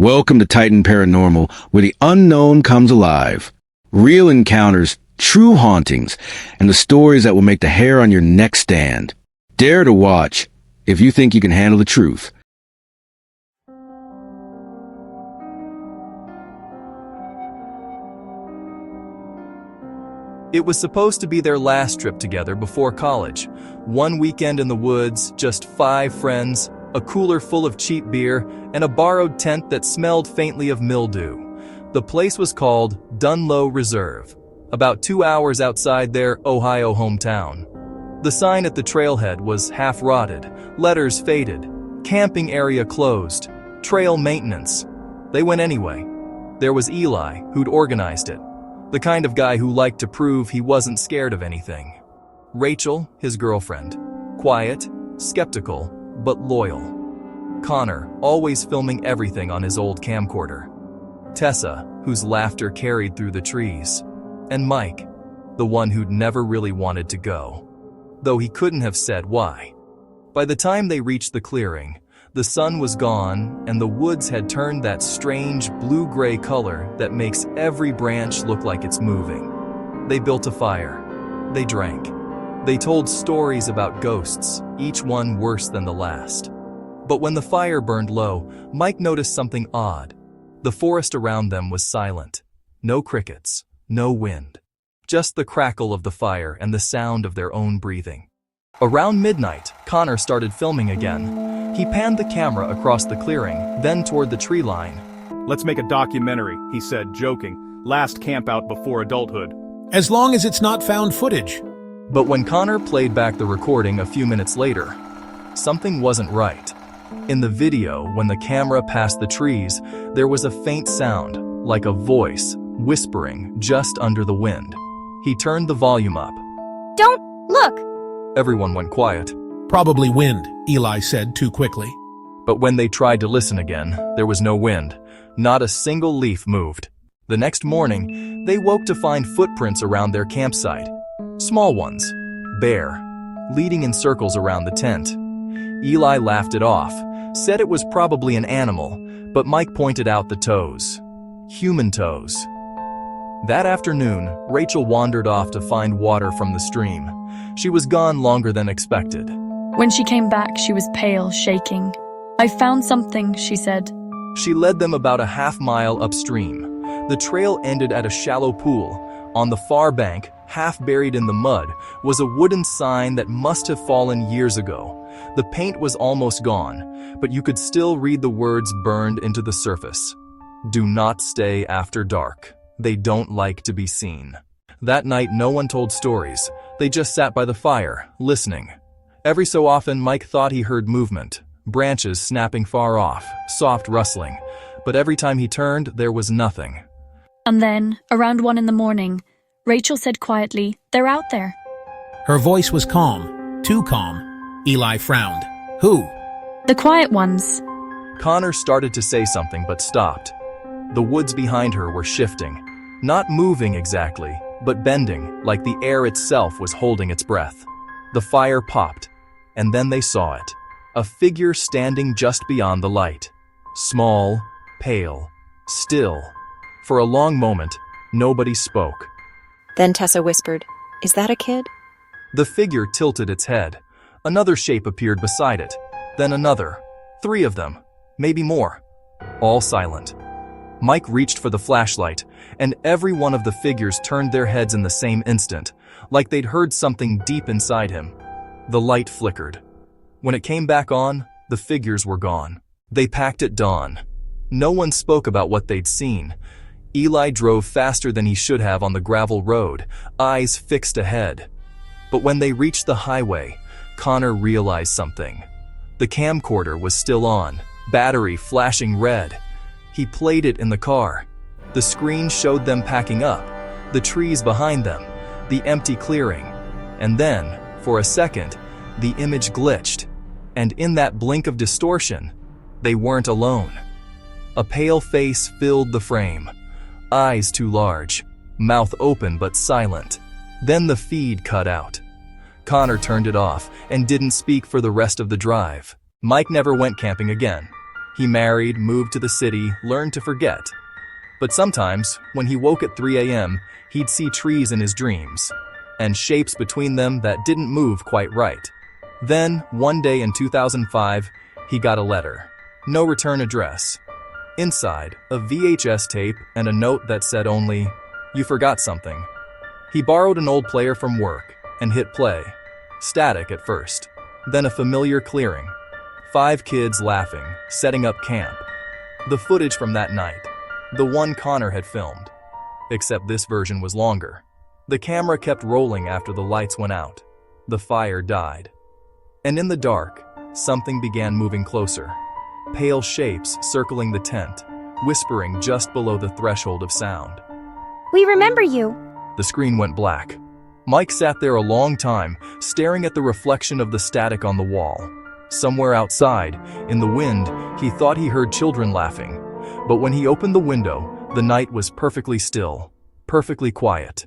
Welcome to Titan Paranormal, where the unknown comes alive. Real encounters, true hauntings, and the stories that will make the hair on your neck stand. Dare to watch if you think you can handle the truth. It was supposed to be their last trip together before college. One weekend in the woods, just 5 friends, a cooler full of cheap beer, and a borrowed tent that smelled faintly of mildew. The place was called Dunlow Reserve, about 2 hours outside their Ohio hometown. The sign at the trailhead was half-rotted, letters faded, camping area closed, trail maintenance. They went anyway. There was Eli, who'd organized it. The kind of guy who liked to prove he wasn't scared of anything. Rachel, his girlfriend. Quiet, skeptical, but loyal. Connor, always filming everything on his old camcorder. Tessa, whose laughter carried through the trees. And Mike, the one who'd never really wanted to go, though he couldn't have said why. By the time they reached the clearing, the sun was gone and the woods had turned that strange blue-gray color that makes every branch look like it's moving. They built a fire. They drank. They told stories about ghosts, each one worse than the last. But when the fire burned low, Mike noticed something odd. The forest around them was silent. No crickets, no wind. Just the crackle of the fire and the sound of their own breathing. Around midnight, Connor started filming again. He panned the camera across the clearing, then toward the tree line. "Let's make a documentary," he said, joking. "Last campout before adulthood." As long as it's not found footage. But when Connor played back the recording a few minutes later, something wasn't right. In the video, when the camera passed the trees, there was a faint sound, like a voice, whispering just under the wind. He turned the volume up. "Don't look!" Everyone went quiet. Probably wind, Eli said too quickly. But when they tried to listen again, there was no wind. Not a single leaf moved. The next morning, they woke to find footprints around their campsite. Small ones, bare, leading in circles around the tent. Eli laughed it off, said it was probably an animal, but Mike pointed out the toes. Human toes. That afternoon, Rachel wandered off to find water from the stream. She was gone longer than expected. When she came back, she was pale, shaking. "I found something," she said. She led them about a half-mile upstream. The trail ended at a shallow pool. On the far bank, half buried in the mud, was a wooden sign that must have fallen years ago. The paint was almost gone, but you could still read the words burned into the surface. "Do not stay after dark. They don't like to be seen." That night, no one told stories. They just sat by the fire, listening. Every so often, Mike thought he heard movement, branches snapping far off, soft rustling. But every time he turned, there was nothing. And then, around 1 in the morning, Rachel said quietly, "They're out there." Her voice was calm, too calm. Eli frowned. "Who?" "The quiet ones." Connor started to say something but stopped. The woods behind her were shifting. Not moving exactly, but bending, like the air itself was holding its breath. The fire popped, and then they saw it. A figure standing just beyond the light. Small, pale, still. For a long moment, nobody spoke. Then Tessa whispered, "Is that a kid?" The figure tilted its head. Another shape appeared beside it. Then another. 3 of them. Maybe more. All silent. Mike reached for the flashlight, and every one of the figures turned their heads in the same instant, like they'd heard something deep inside him. The light flickered. When it came back on, the figures were gone. They packed at dawn. No one spoke about what they'd seen. Eli drove faster than he should have on the gravel road, eyes fixed ahead. But when they reached the highway, Connor realized something. The camcorder was still on, battery flashing red. He played it in the car. The screen showed them packing up, the trees behind them, the empty clearing. And then, for a second, the image glitched. And in that blink of distortion, they weren't alone. A pale face filled the frame. Eyes too large, mouth open but silent. Then the feed cut out. Connor turned it off and didn't speak for the rest of the drive. Mike never went camping again. He married, moved to the city, learned to forget. But sometimes, when he woke at 3 a.m., he'd see trees in his dreams, and shapes between them that didn't move quite right. Then, one day in 2005, he got a letter. No return address. Inside, a VHS tape and a note that said only, "You forgot something." He borrowed an old player from work and hit play. Static at first. Then a familiar clearing. 5 kids laughing, setting up camp. The footage from that night. The one Connor had filmed. Except this version was longer. The camera kept rolling after the lights went out. The fire died. And in the dark, something began moving closer. Pale shapes circling the tent, whispering just below the threshold of sound. We remember you. The screen went black. Mike sat there a long time, staring at the reflection of the static on the wall. Somewhere outside, in the wind, he thought he heard children laughing. But when he opened the window, the night was perfectly still, perfectly quiet.